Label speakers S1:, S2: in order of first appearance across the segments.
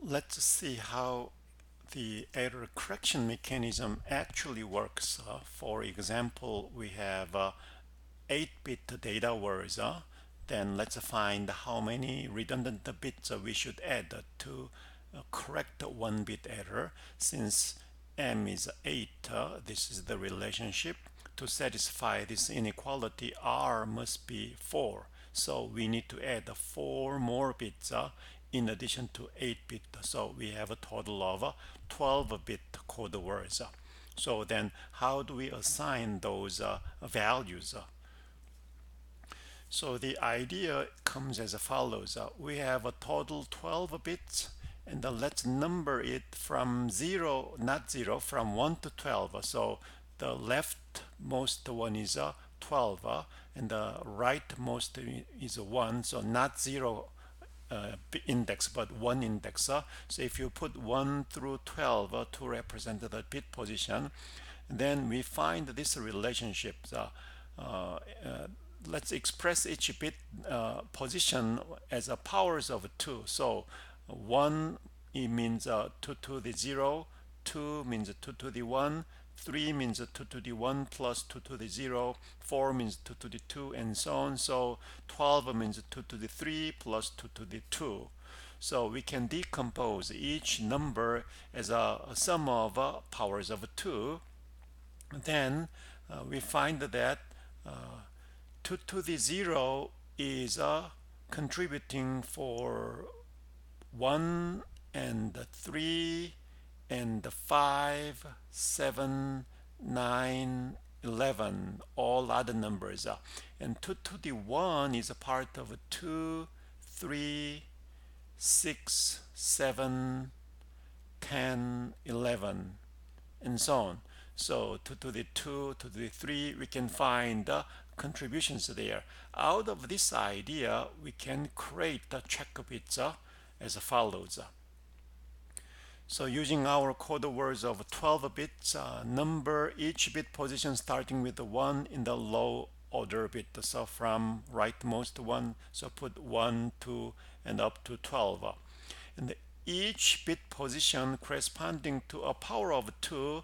S1: let's see how the error correction mechanism actually works. For example, we have 8-bit data words. Then let's find how many redundant bits we should add to correct 1-bit error. Since m is 8, this is the relationship. To satisfy this inequality, r must be 4. So we need to add 4 more bits in addition to 8-bit. So we have a total of 12-bit code words. So then how do we assign those values? So the idea comes as follows. We have a total 12 bits, and let's number it from 0, not 0, from 1 to 12. So the leftmost one is 12, and the rightmost is 1, so not 0 index but 1 index. So if you put 1 through 12 to represent the bit position, then we find this relationship. Let's express each bit position as a powers of 2. So 1, it means 2 to the 0, 2 means 2 to the 1, 3 means 2 to the 1 plus 2 to the 0, 4 means 2 to the 2, and so on. So 12 means 2 to the 3 plus 2 to the 2. So we can decompose each number as a sum of powers of 2. Then we find that 2 to the 0 is contributing for 1 and 3 and 5, 7, 9, 11, all other numbers. And 2 to the 1 is a part of 2, 3, 6, 7, 10, 11, and so on. So 2 to the 2, 2 to the 3, we can find contributions there. Out of this idea, we can create the check bits as follows. So using our code words of 12 bits, number each bit position starting with the 1 in the low order bit. So from rightmost one, so put 1, 2, and up to 12. And each bit position corresponding to a power of 2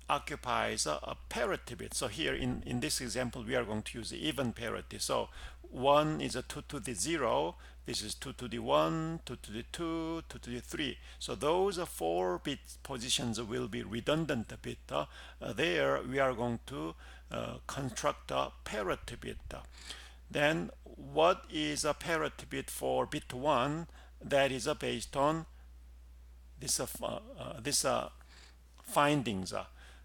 S1: occupies a parity bit. So here in this example, we are going to use even parity. So 1 is a 2 to the 0. This is 2 to the 1, 2 to the 2, 2 to the 3. So those 4 bit positions will be redundant bit. There we are going to construct a parity bit. Then what is a parity bit for bit 1? That is based on this findings.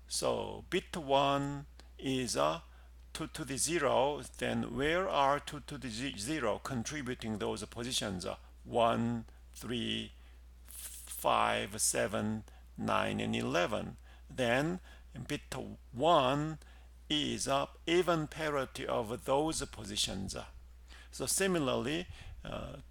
S1: So bit 1 is 2 to the 0. Then where are 2 to the 0 contributing those positions? 1, 3, 5, 7, 9, and 11. Then bit 1 is even parity of those positions. So similarly,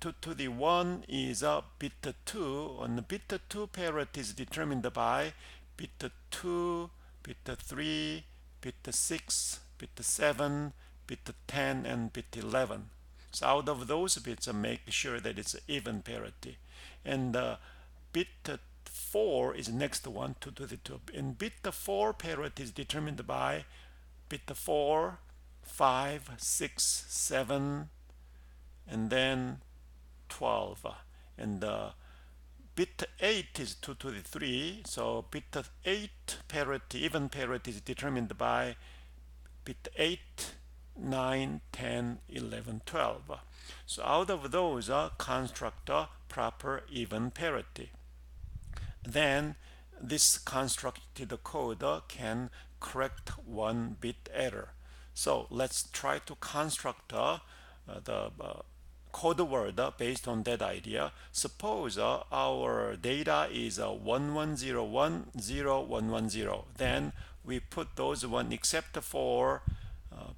S1: 2 to the 1 is bit 2, and bit 2 parity is determined by bit 2, bit 3, bit 6, bit 7, bit 10, and bit 11. So out of those bits, make sure that it's even parity. And bit 4 is the next one, 2 to the 2. And bit 4 parity is determined by bit 4, 5, 6, 7, and then 12. And bit 8 is 2 to the 3. So bit 8 parity, even parity, is determined by bit 8, 9, 10, 11, 12. So out of those, construct a proper even parity. Then this constructed code can correct 1-bit error. So let's try to construct the code word based on that idea. Suppose our data is 11010110. Then we put those one except for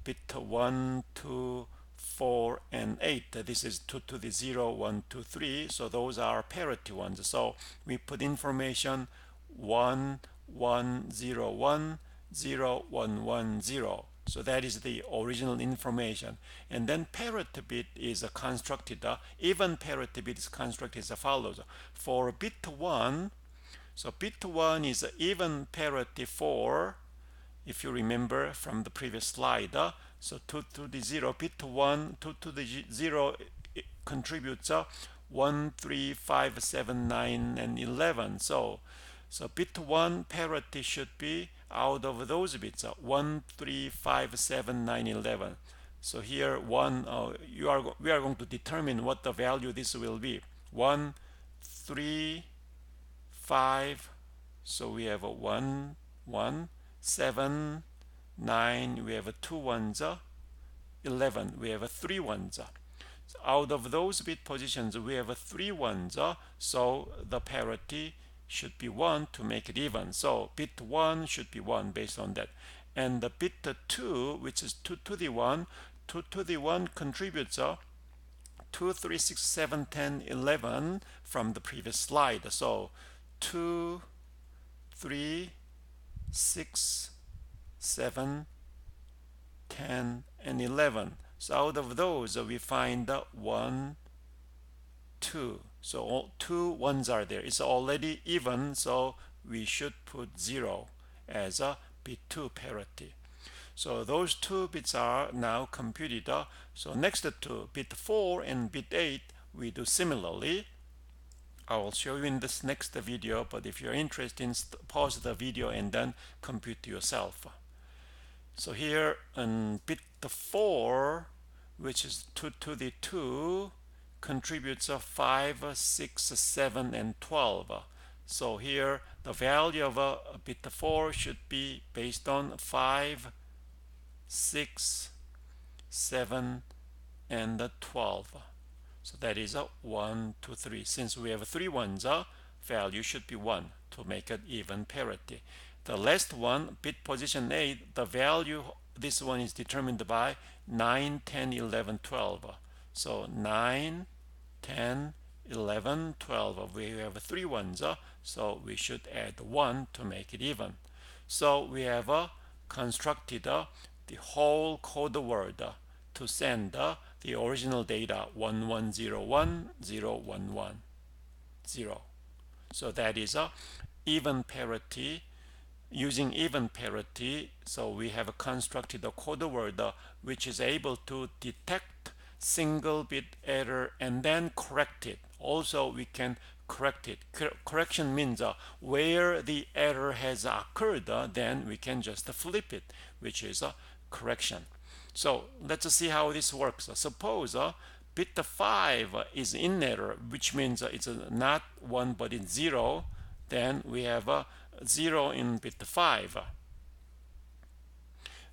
S1: bit 1, 2, 4, and 8. This is 2 to the 0, 1, 2, 3. So those are parity ones. So we put information 1, 1, 0, 1, 0, 1, 1, 0. So that is the original information. And then parity bit is constructed, even parity bit is constructed as follows. For bit 1, so bit 1 is even parity 4, if you remember from the previous slide. So 2 to the 0, bit 1, 2 to the 0 contributes 1, 3, 5, 7, 9, and 11. So bit 1 parity should be out of those bits 1, 3, 5, 7, 9, 11. So here 1, we are going to determine what the value this will be. 1, 3, 5, so we have a 1, 1, 7, 9, we have a 2 ones, 11, we have a 3 ones. So out of those bit positions, we have a 3 ones, so the parity should be 1 to make it even. So bit 1 should be 1 based on that. And the bit 2, which is 2 to the 1, 2 to the 1 contributes 2, 3, 6, 7, 10, 11 from the previous slide. So 2, 3, 6, 7, 10, and 11. So out of those, we find 1, 2. So all 2 ones are there. It's already even, so we should put 0 as a bit 2 parity. So those 2 bits are now computed. So next to bit 4 and bit 8, we do similarly. I will show you in this next video, but if you're interested, pause the video and then compute yourself. So here on bit 4, which is 2 to the 2, contributes 5, 6, 7, and 12. So here the value of bit 4 should be based on 5, 6, 7, and 12. So that is 1, 2, 3. Since we have 3 ones, value should be 1 to make it even parity. The last one, bit position 8, the value, this one is determined by 9, 10, 11, 12. So 9, 10, 11, 12. We have 3 ones, so we should add 1 to make it even. So we have constructed the whole code word to send the original data 1101, 011, 0. So that is a even parity. Using even parity, so we have constructed a code word which is able to detect single bit error and then correct it. Also, we can correct it. Correction means where the error has occurred, then we can just flip it, which is a correction. So let's see how this works. Suppose bit 5 is in error, which means it's not 1 but it's 0. Then we have 0 in bit 5.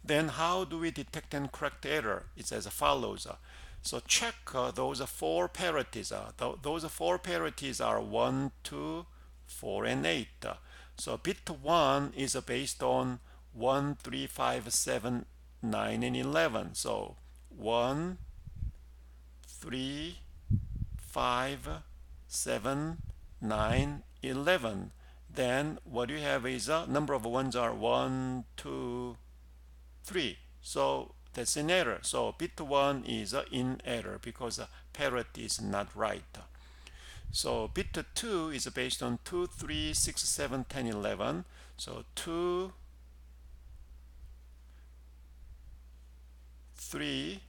S1: Then how do we detect and correct error? It's as follows. So check those 4 parities. Those 4 parities are 1, 2, 4, and 8. So bit 1 is based on 1, 3, 5, 7, 9, and 11. So 1, 3, 5, 7, 9, 11. Then what you have is number of ones are 1, 2, 3. So that's in error. So bit 1 is in error because parity is not right. So bit 2 is based on 2, 3, 6, 7, 10, 11. So 2, 3,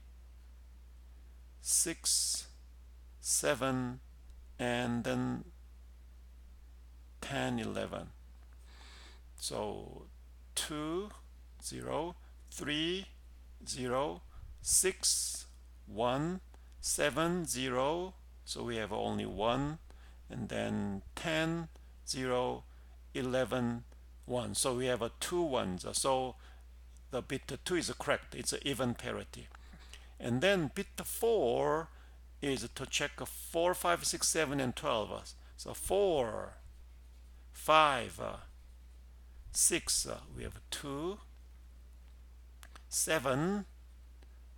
S1: 6, 7, and then 10, 11. So 2, 0, 3, 0, 6, 1, 7, 0. So we have only 1, and then 10, 0, 11, 1. So we have 2 ones. So the bit 2 is correct. It's an even parity. And then bit 4 is to check 4, 5, 6, 7, and 12. So 4, 5, 6, we have 2, 7,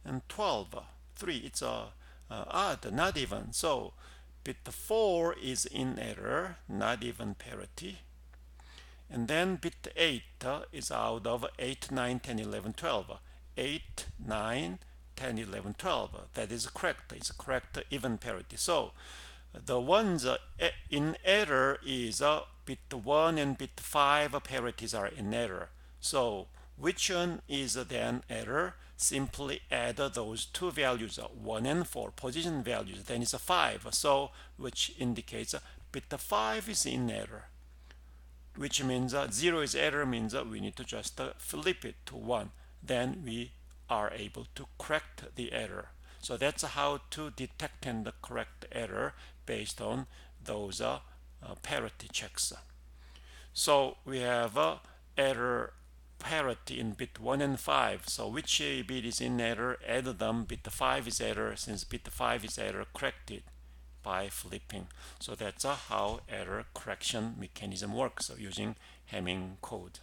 S1: and 12. 3, it's odd, not even. So bit 4 is in error, not even parity. And then bit 8 is out of 8, 9, 10, 11, 12. 8, 9, 10, 11, 12. That is correct. It's correct even parity. So the ones in error is bit 1 and bit 5 parities are in error. So which one is then error? Simply add those two values, 1 and 4 position values, then it's a 5. So which indicates bit 5 is in error, which means 0 is error, means we need to just flip it to 1. Then we are able to correct the error. So that's how to detect and correct error based on those parity checks. So we have error parity in bit 1 and 5. So which bit is in error, add them. Bit 5 is error. Since bit 5 is error, correct it by flipping. So that's how error correction mechanism works, using Hamming code.